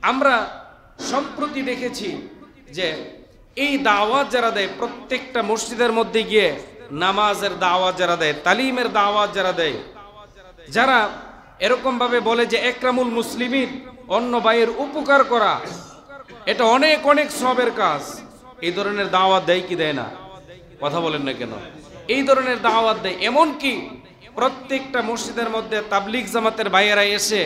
আমরা সম্প্রতি দেখেছি যে এই দাওয়াত যারা দেয়, প্রত্যেকটা মসজিদের মধ্যে গিয়ে নামাজের দাওয়াত যারা দেয়, তালিমের দাওয়াত যারা দেয়, যারা এরকম ভাবে বলে যে একরামুল মুসলিমিন, অন্য ভাইয়ের উপকার করা, এটা অনেক অনেক সবের কাজ, এই ধরনের দাওয়াত দেয় কি দেয় না? কথা বলেন না কেন? এই ধরনের দাওয়াত দেয়। এমনকি প্রত্যেকটা মসজিদের মধ্যে তাবলিগ জামাতের ভাইয়েরা এসে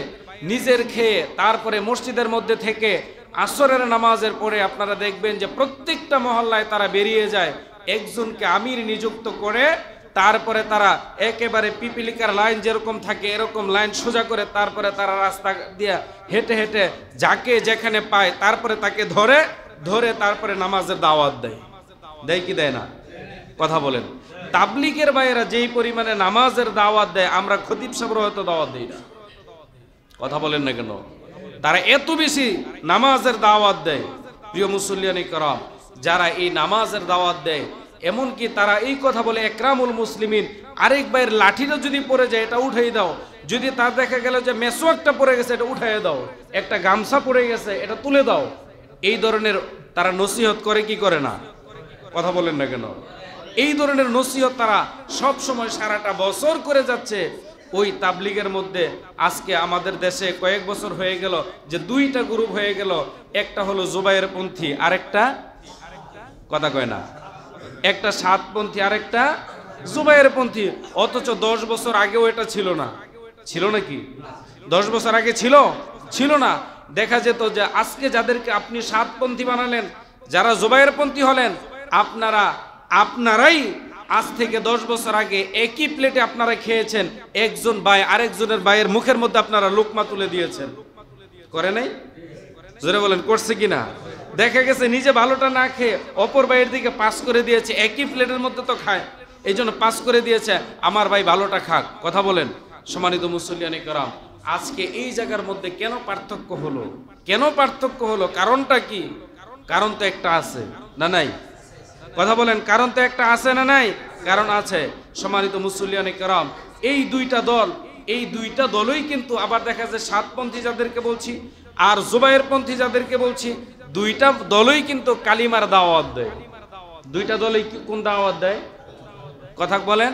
নিজের খেয়ে তারপরে মসজিদের মধ্যে থেকে আসরের নামাজের পরে আপনারা দেখবেন যে প্রত্যেকটা মহল্লায় তারা বেরিয়ে যায়, একজনকে আমির নিযুক্ত করে তারপরে তারা একেবারে পিপিলিকার লাইন যেরকম থাকে এরকম লাইন সোজা করে তারপরে তারা রাস্তা দিয়ে হেঁটে হেঁটে যাকে যেখানে পায় তারপরে তাকে ধরে ধরে তারপরে নামাজের দাওয়াত দেয়। দেয় কি দেয় না? কথা বলেন। তাবলিগের ভাইয়েরা যেই পরিমাণে নামাজের দাওয়াত দেয়, আমরা খতিব সাহেবরা হয়তো দাওয়াত দেই না। কথা বলেন না কেন? তারা এত বেশি নামাজের দাওয়াত দেয়। প্রিয় মুসল্লিয়ানি کرام, যারা এই নামাজের দাওয়াত দেয়, এমনকি তারা এই কথা বলে একরামুল মুসলিমিন, আরেক ভাইয়ের লাঠিটা যদি পড়ে যায় এটা উঠাই দাও, যদি তার দেখা গেল যে মেসওয়াকটা পড়ে গেছে এটা উঠাই দাও, একটা গামছা পড়ে গেছে এটা তুলে দাও, এই ধরনের তারা নসিহত করে কি করে না? কথা বলেন না কেন? এই ধরনের নসিহত তারা সব সময় সারাটা বছর করে যাচ্ছে। ওই তাবলিগের মধ্যে আজকে আমাদের দেশে কয়েক বছর হয়ে গেল যে দুইটা গ্রুপ হয়ে গেল, একটা হলো জুবায়ের পন্থী, আরেকটা কথা কয় না, একটা সাতপন্থী আরেকটা জুবায়ের পন্থী। অথচ 10 বছর আগেও এটা ছিল না। ছিল নাকি? 10 বছর আগে ছিল? ছিল না। দেখা যেত যে আজকে যাদেরকে আপনি সাতপন্থী বানালেন, যারা জুবায়ের পন্থী হলেন, আপনারাই আজ থেকে 10 বছর আগে একই প্লেটে আপনারা খেয়েছেন, একজন ভাই আরেকজনের ভাইয়ের মুখের মধ্যে আপনারা লোকমা তুলে দিয়েছেন। করে নাই? জোরে বলেন, করছে কিনা? দেখা গেছে নিজে ভালোটা না খেয়ে অপর ভাইয়ের দিকে পাস করে দিয়েছে, একই প্লেটের মধ্যে তো খায়, এই জন্য পাস করে দিয়েছে আমার ভাই ভালোটা খাক। কথা বলেন। সম্মানিত মুসল্লিয়ানি کرام, আজকে এই জায়গার মধ্যে কেন পার্থক্য হলো? কেন পার্থক্য হলো? কারণটা কি? কারণ তো একটা আছে না নাই? কথা বলেন, কারণ তো একটা আছে না নাই? কারণ আছে। সম্মানিত মুসল্লিয়ানি کرام, এই দুইটা দলই কিন্তু আবার দেখা যায় সাতপন্থী যাদেরকে বলছি আর জুবায়ের পন্থী যাদেরকে বলছি, দুইটা দলই কিন্তু কালিমার দাওয়াত দেয়। দুইটা দলই কোন দাওয়াত দেয়? কথা বলেন।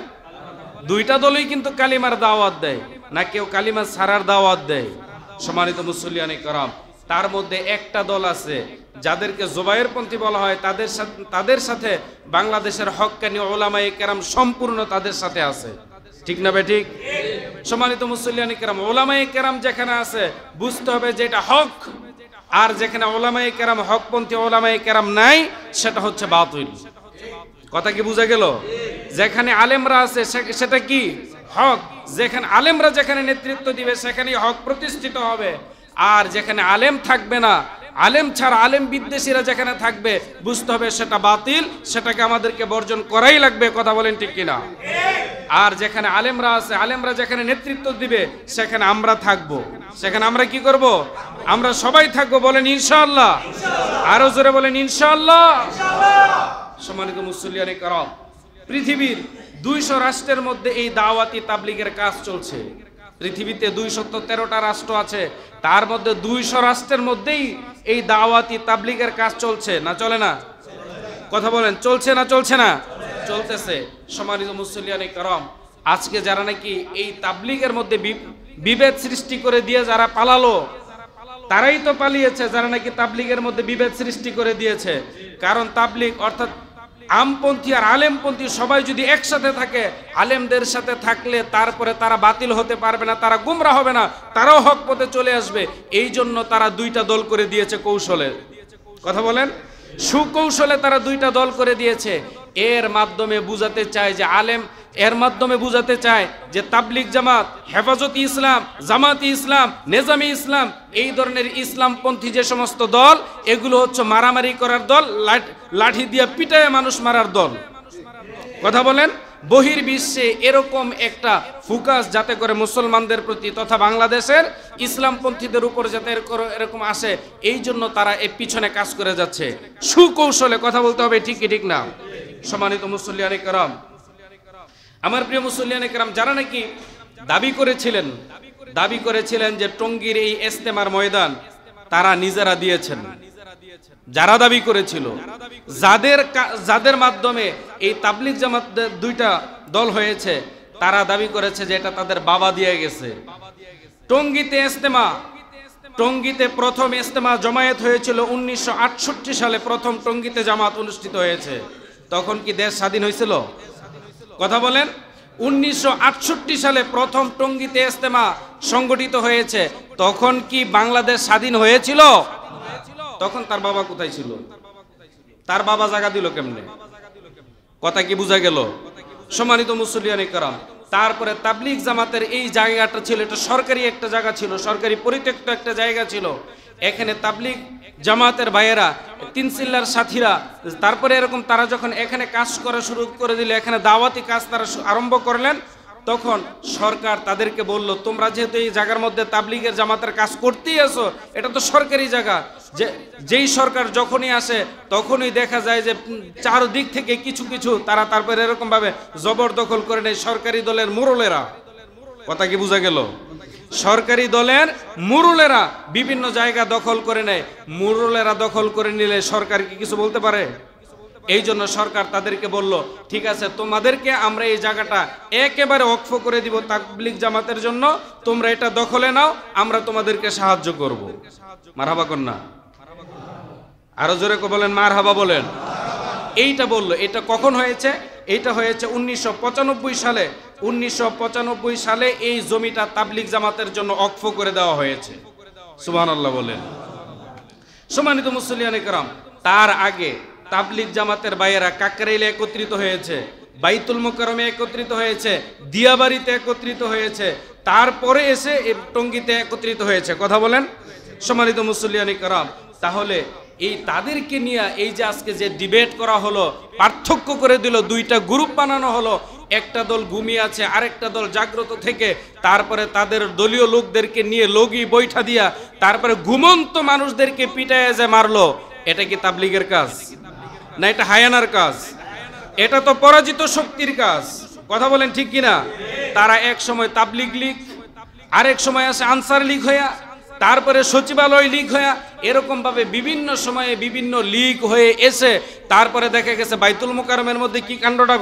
দুইটা দলই কিন্তু কালিমার দাওয়াত দেয়, না কেউ কালিমা ছাড়ার দাওয়াত দেয়? সম্মানিত মুসল্লিয়ানি کرام, তার মধ্যে একটা দল আছে যাদেরকে জুবায়ের পন্থী বলা হয়, তাদের সাথে বাংলাদেশের হক্কানি উলামায়ে কেরাম সম্পূর্ণ তাদের সাথে আছে। ঠিক না বে ঠিক? সম্মানিত মুসল্লিয়ানি کرام, উলামায়ে কেরাম যেখানে আছে বুঝতে হবে যে এটা হক, আর যেখানে উলামায়ে কেরাম হকপন্থী উলামায়ে কেরাম নাই সেটা হচ্ছে বাতিল। কথা কি বুঝা গেল? যেখানে আলেমরা আছে সেটা কি হক, যেখানে আলেমরা যেখানে নেতৃত্ব দিবে সেখানেই হক প্রতিষ্ঠিত হবে। আর যেখানে আলেম থাকবে না, আলেম ছাড়া আলেম বিদ্বেষীরা যেখানে থাকবে, বুঝতে হবে সেটা বাতিল, সেটাকে আমাদেরকে বর্জন করাই লাগবে। কথা বলেন ঠিক কিনা? আর যেখানে আলেমরা আছে, আলেমরা যেখানে নেতৃত্ব দিবে সেখানে আমরা থাকবো। সেখানে আমরা কি করব? আমরা সবাই থাকবো। বলেন ইনশাআল্লাহ। আরো জোরে বলেন ইনশাআল্লাহ। সম্মানিত মুসল্লিয়ানি کرام, পৃথিবীর 200 রাষ্ট্রের মধ্যে এই দাওয়াতি তাবলিগের কাজ চলছে। পৃথিবীতে 213টা রাষ্ট্র আছে, তার মধ্যে 200 রাষ্ট্রের মধ্যেই এই দাওয়াতি তাবলিগের কাজ চলছে না চলে না? কথা বলেন, চলছে না চলছে না? চলতেছে। সম্মানিত মুসল্লিয়ানি کرام, আজকে যারা নাকি এই তাবলিগের মধ্যে বিভেদ সৃষ্টি করে দিয়ে যারা পালালো, তারাই তো পালিয়েছে যারা নাকি তাবলিগের মধ্যে বিভেদ সৃষ্টি করে দিয়েছে। কারণ তাবলিগ অর্থাৎ আমপন্থী আর আলেমপন্থী সবাই যদি একসাথে থাকে, আলেমদের সাথে থাকলে তারপরে তারা বাতিল হতে পারবে না, তারা গুমরা হবে না, তারাও হক পথে চলে আসবে। এই জন্য তারা দুইটা দল করে দিয়েছে কৌশলে। কথা বলেন, সুকৌশলে তারা দুইটা দল করে দিয়েছে। এর মাধ্যমে বুঝাতে চায় যে এর মাধ্যমে বুঝাতে চায় যে তাবলিগ জামাত, হেফাজতে ইসলাম, জামাতে ইসলাম, নেজামে ইসলাম, এই ধরনের ইসলামপন্থী যে সমস্ত দল, এগুলো হচ্ছে মারামারি করার দল, লাঠি দিয়ে পিটায় মানুষ মারার দল। কথা বলেন। বহির্বিশ্বে এরকম একটা ফোকাস যাতে করে মুসলমানদের প্রতি তথা বাংলাদেশের ইসলামপন্থীদের উপর যাতে এরকম আসে, এই জন্য তারা এর পিছনে কাজ করে যাচ্ছে সুকৌশলে। কথা বলতে হবে, ঠিক কি ঠিক না? সম্মানিত মুসল্লিয়ানি کرام, আমার প্রিয় মুসল্লিয়ানি کرام, যারা নাকি দাবি করেছিলেন যে টঙ্গীর এই ইজতেমার ময়দান তারা নিজেরা দিয়েছেন, যারা দাবি করেছিল, যাদের মাধ্যমে এই তাবলিগ জামাতের দুইটা দল হয়েছে, তারা দাবি করেছে যে এটা তাদের বাবা দিয়ে গেছে। টঙ্গীতে ইজতেমা, টঙ্গীতে প্রথম ইজতেমা জমায়েত হয়েছিল 1968 সালে, প্রথম টঙ্গীতে জামাত অনুষ্ঠিত হয়েছে। তখন কি দেশ স্বাধীন হয়েছিল? কথা বলেন। 1968 সালে প্রথম টঙ্গীতে ইজতেমা সংগঠিত হয়েছে, তখন কি বাংলাদেশ স্বাধীন হয়েছিল? তখন তার বাবা কোথায় ছিল? তার বাবা জায়গা দিল কেমনে? কথা কি বোঝা গেল? সম্মানিত মুসল্লিয়ানে কেরাম, তারপরে তাবলিগ জামাতের এই জায়গাটা ছিল, এটা সরকারি একটা জায়গা ছিল, সরকারি পরিত্যক্ত একটা জায়গা ছিল। এখানে তাবলিগ জামাতের ভাইয়েরা, তিনচিল্লার সাথীরা, তারপরে এরকম তারা যখন এখানে কাজ করা শুরু করে দিলে, এখানে দাওয়াতি কাজ তারা আরম্ভ করলেন, তখন সরকার তাদেরকে বলল, তোমরা যেহেতু এই জায়গার মধ্যে তাবলিগের জামাতের কাজ করতেই আছো, এটা তো সরকারি জায়গা, যেই সরকার যখনই আসে তখনই দেখা যায় যে চারদিক থেকে কিছু কিছু তারা তারপরে এরকম ভাবে জবরদখল করে নেয় সরকারি দলের মুরলেরা। কথা কি বোঝা গেল? সরকারি দলের মুরলেরা বিভিন্ন জায়গা দখল করে নেয়। মুরলেরা দখল করে নিলে সরকার কি কিছু বলতে পারে? এই জন্য সরকার তাদেরকে বলল, ঠিক আছে, তোমাদেরকে আমরা এই জায়গাটা একেবারে ওয়াকফ করে দিব তাবলিগ জামাতের জন্য, তোমরা এটা দখলে নাও, আমরা তোমাদেরকে সাহায্য করব। মারহাবা কন্যা, আরো জোরে বলেন মারহাবা বলেন। এইটা বলল। এটা কখন হয়েছে? এটা হয়েছে 1995 সালে। 1995 সালে এই জমিটা তাবলিগ জামাতের জন্য ওয়াকফ করে দেওয়া হয়েছে। সুবহানাল্লাহ বলেন। সম্মানিত মুসল্লিয়ানে কেরাম, তার আগে তাবলিগ জামাতের ভাইয়েরা কাকরাইলে একত্রিত হয়েছে, বাইতুল মোকাররমে একত্রিত হয়েছে, দিয়াবাড়িতে একত্রিত হয়েছে, তারপরে এসে টঙ্গীতে একত্রিত হয়েছে। কথা বলেন সম্মানিত মুসল্লিয়ানে কেরাম। তাহলে এই তাদেরকে নিয়ে এই যে আজকে যে ডিবেট করা হলো, পার্থক্য করে দিল, দুইটা গ্রুপ বানানো হলো, একটা দল ঘুমিয়ে আছে, আরেকটা দল জাগ্রত থেকে, তারপরে তাদের দলীয় লোকদেরকে নিয়ে লগি বৈঠা দিয়া তারপরে ঘুমন্ত মানুষদেরকে পিটায় যে মারলো, এটা কি তাবলিগের কাজ? না এটা হায়ানার কাজ? এটা তো পরাজিত শক্তির কাজ। কথা বলেন ঠিক কিনা? তারা এক সময় তাবলিগ লীগ, আরেক সময় আছে আনসার লীগ হইয়া, তারপরে সচিবালয় লীগ হইয়া, এরকম ভাবে বিভিন্ন সময়ে বিভিন্ন লীগ হয়ে এসে তারপরে দেখা গেছে বাইতুল মোকাররমের মধ্যে কি কাণ্ডটা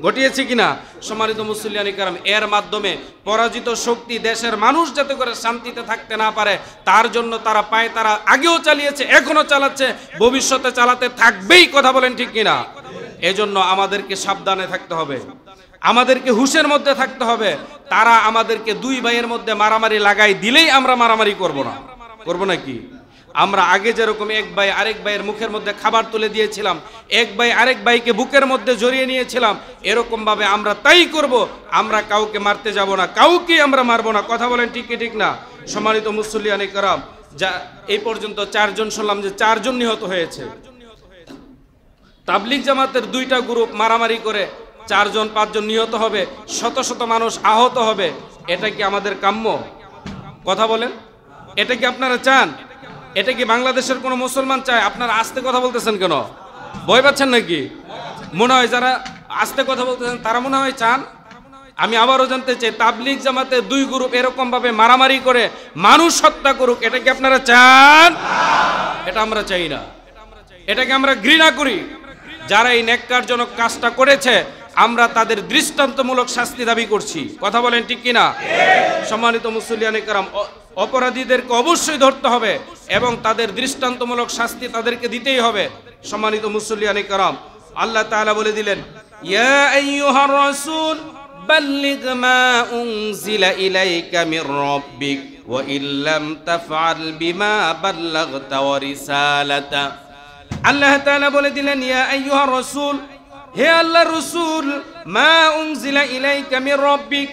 ঘটিয়েছে কিনা। সম্মানিত মুসল্লিয়ানে কেরাম, এর মাধ্যমে পরাজিত শক্তি দেশের মানুষ যাতে করে শান্তিতে থাকতে না পারে তার জন্য তারা পায়, তারা আগেও চালিয়েছে, এখনো চালাচ্ছে, ভবিষ্যতে চালাতে থাকবেই। কথা বলেন ঠিক কিনা? এজন্য আমাদেরকে সাবধানে থাকতে হবে, আমাদেরকে হুঁশের মধ্যে থাকতে হবে। তারা আমাদেরকে দুই ভাইয়ের মধ্যে মারামারি লাগাই দিলেই আমরা মারামারি করব না। করব নাকি? আমরা আগে যেরকম এক ভাই আরেক ভাইয়ের মুখের মধ্যে খাবার তুলে দিয়েছিলাম, এক ভাই আরেক ভাইকে বুকের মধ্যে জড়িয়ে নিয়েছিলাম, এরকম ভাবে আমরা তাই করব। আমরা কাউকে মারতে যাব না, কাউকে আমরা মারবো না। কথা বলেন ঠিক কি ঠিক না? সম্মানিত মুসল্লিয়ানে কেরাম, যা এই পর্যন্ত 4 জন শুনলাম যে 4 জন নিহত হয়েছে। তাবলিগ জামাতের দুইটা গ্রুপ মারামারি করে 4 জন 5 জন নিহত হবে, শত শত মানুষ আহত হবে। এটা কি আমাদের কাম্য? কথা বলেন, এটা কি আপনারা চান? এটা কি বাংলাদেশের কোনো মুসলমান চায়? আপনারা আস্তে কথা বলতেছেন কেন? ভয় পাচ্ছেন নাকি? মনে হয় যারা আস্তে কথা বলতেছেন তারা মনে হয় চান। আমি আবারও জানতে চাই, তাবলিগ জামাতে 2 গ্রুপ এরকম ভাবে মারামারি করে মানুষ হত্যা করুক, এটা কি আপনারা চান? এটা আমরা চাই না, এটাকে আমরা ঘৃণা করি। যারা এই নেককারজনক কাজটা করেছে আমরা তাদের দৃষ্টান্তমূলক শাস্তি দাবি করছি। কথা বলেন ঠিক কিনা? সম্মানিত মুসল্লিয়ানে কেরাম, অপরাধীদেরকে অবশ্যই ধরতে হবে এবং তাদের দৃষ্টান্তমূলক শাস্তি তাদেরকে দিতেই হবে। সম্মানিত মুসল্লিয়ানে কেরাম, আল্লাহ তাআলা বলে দিলেন, ইয়া আইয়ুহার রাসূল বাল্লিগ মা উনজিলা ইলাইকা মির রাব্বিক ওয়া ইল্লাম তাফআল বিমা বাল্লাগতা ওয়া রিসালাতা। আল্লাহ তাআলা বলে দিলেন, ইয়া আইয়ুহার রাসূল, হে আল্লাহর রাসূল, মা উনজিলা ইলাইকা মির রাব্বিক,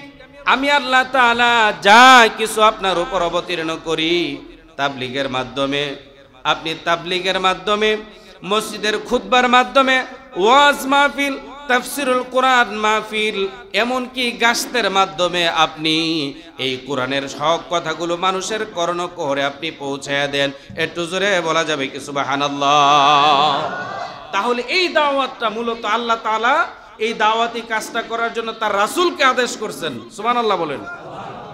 আমি আল্লাহ তাআলা যা কিছু আপনার উপর অবতীর্ণ করি তাবলিগের মাধ্যমে, আপনি তাবলিগের মাধ্যমে, মসজিদের খুতবার মাধ্যমে, ওয়াজ মাহফিল, তাফসিরুল কোরআন মাহফিল, এমনকি গাস্তের মাধ্যমে আপনি এই কোরআনের হক কথাগুলো মানুষের কর্ণকুহরে আপনি পৌঁছায়া দেন। একটু জোরে বলা যাবে কি সুবহানাল্লাহ? তাহলে এই দাওয়াতটা মূলত আল্লাহ তাআলা এই দাওয়াতি কাজটা করার জন্য তার রাসূলকে আদেশ করছেন। সুবহানাল্লাহ বলেন।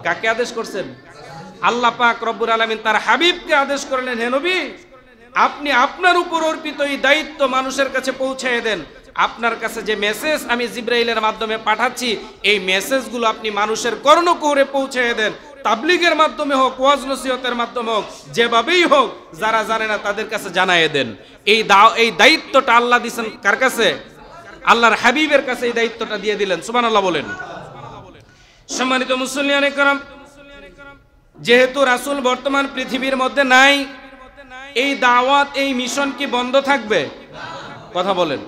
কাকে আদেশ করছেন? আল্লাহ পাক রব্বুল আলামিন তার হাবিবকে আদেশ করলেন, হে নবী, আপনি আপনার উপর অর্পিত এই দায়িত্ব মানুষের কাছে পৌঁছে দেন। আপনার কাছে যে মেসেজ আমি জিবরাইলের মাধ্যমে পাঠাচ্ছি, এই মেসেজগুলো আপনি মানুষের কর্ণকুহরে পৌঁছে দেন। তাবলীগের মাধ্যমে হোক, ওয়াজ নসিহতের মাধ্যমে হোক, যেভাবেই হোক, যারা জানে না তাদের কাছে জানায়ে দেন। এই দায়িত্বটা আল্লাহ দিয়েছেন কার কাছে? আল্লাহর হাবিবের কাছে এই দায়িত্বটা দিয়ে দিলেন। সুবহানাল্লাহ বলেন। সম্মানিত মুসলিয়ানে কেরাম, যেহেতু রাসূল বর্তমান পৃথিবীর মধ্যে নাই, এই দাওয়াত, এই মিশন কি বন্ধ থাকবে? কথা বলেন।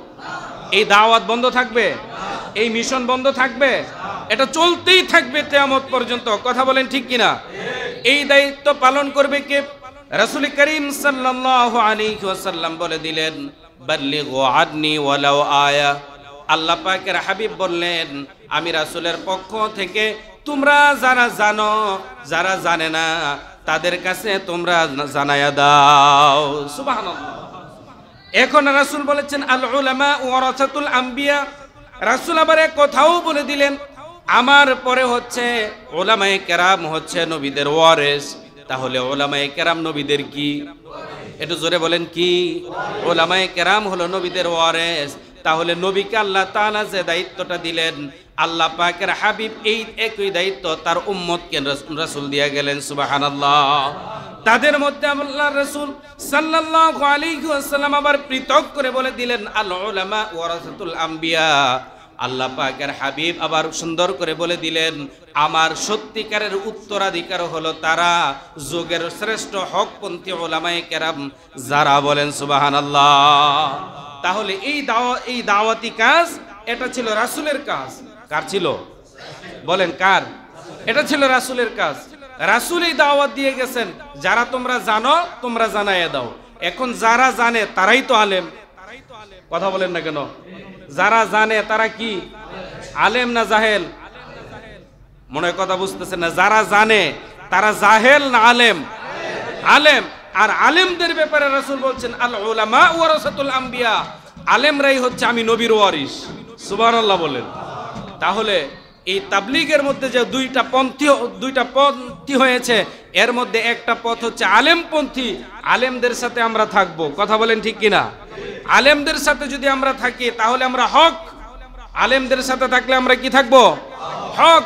এই দাওয়াত বন্ধ থাকবে? এই মিশন বন্ধ থাকবে? এটা চলতেই থাকবে কিয়ামত পর্যন্ত। কথা বলেন ঠিক কিনা? এই দায়িত্ব পালন করবে কে? রাসূল করিম সাল্লাল্লাহু আলাইহি ওয়াসাল্লাম বলে দিলেন, বাল্লিগু আন্নি ওয়ালাউ আয়া। আল্লাহ পাকের হাবিব বললেন, আমি রাসূলের পক্ষ থেকে তোমরা যারা জানো, যারা জানে না তাদের কাছে তোমরা জানায়া দাও। সুবহানাল্লাহ। এখন রাসূল বলেছেন, আল উলামা ওয়ারাসাতুল আম্বিয়া। রাসূল আবার এক কথাও বলে দিলেন, আমার পরে হচ্ছে উলামায়ে কেরাম হচ্ছে নবীদের ওয়ারিস। তাহলে উলামায়ে কেরাম নবীদের কি? একটু জোরে বলেন কি? উলামায়ে কেরাম হলো নবীদের ওয়ারিস। তাহলে নবীকে আল্লাহ তাআলা যে দায়িত্বটা দিলেন, আল্লাহ পাকের হাবিব এই একই দায়িত্ব তার উম্মতকে রাসূল দিয়ে গেলেন। সুবহানাল্লাহ। তাদের মধ্যে আল্লাহর রাসূল সাল্লাল্লাহু আলাইহি ওয়াসাল্লাম আবার পৃথক করে বলে দিলেন, আল উলামা ওয়ারাসাতুল আম্বিয়া। আল্লাহ পাকের হাবিব আবার সুন্দর করে বলে দিলেন, আমার সত্যিকারের উত্তরাধিকার হলো তারা, যুগের শ্রেষ্ঠ হকপন্থী উলামায়ে কেরাম যারা। বলেন সুবহানাল্লাহ। তাহলে এই দাওয়াতি কাজ, এটা ছিল রাসূলের কাজ। কার ছিল? বলেন কার? এটা ছিল রাসূলের কাজ। রাসূল এই দাওয়াত দিয়ে গেছেন, যারা তোমরা জানো তোমরা জানাইয়া দাও। এখন যারা জানে তারাই তো আলেম। কথা বলেন না কেন? যারা জানে তারা কি আলেম না জাহেল? মনে হয় কথা বুঝতেছেন না। যারা জানে তারা জাহেল না আলেম? আলেম। আর আলেমদের ব্যাপারে রাসূল বলছেন, আল উলামা ওয়ারাসাতুল আম্বিয়া। আলেমরাই হচ্ছে আমি নবীর ওয়ারিস। সুবহানাল্লাহ বলেন। তাহলে এই তাবলীগের মধ্যে যে দুইটা পন্থী হয়েছে, এর মধ্যে একটা পথ হচ্ছে আলেমপন্থী। আলেমদের সাথে আমরা থাকবো। কথা বলেন ঠিক কিনা? আলেমদের সাথে যদি আমরা থাকি তাহলে আমরা হক। আলেমদের সাথে থাকলে আমরা কি থাকবো? হক।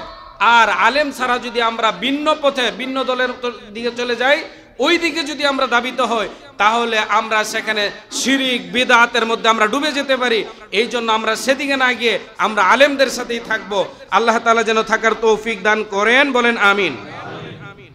আর আলেম ছাড়া যদি আমরা ভিন্ন পথে, ভিন্ন দলের দিকে চলে যাই, ওই দিকে যদি আমরা ধাবিত হই, তাহলে আমরা সেখানে শিরিক বিদআতের মধ্যে আমরা ডুবে যেতে পারি। এই জন্য আমরা সেদিকে না গিয়ে আমরা আলেমদের সাথেই থাকবো। আল্লাহ তাআলা যেন থাকার তৌফিক দান করেন। বলেন আমিন।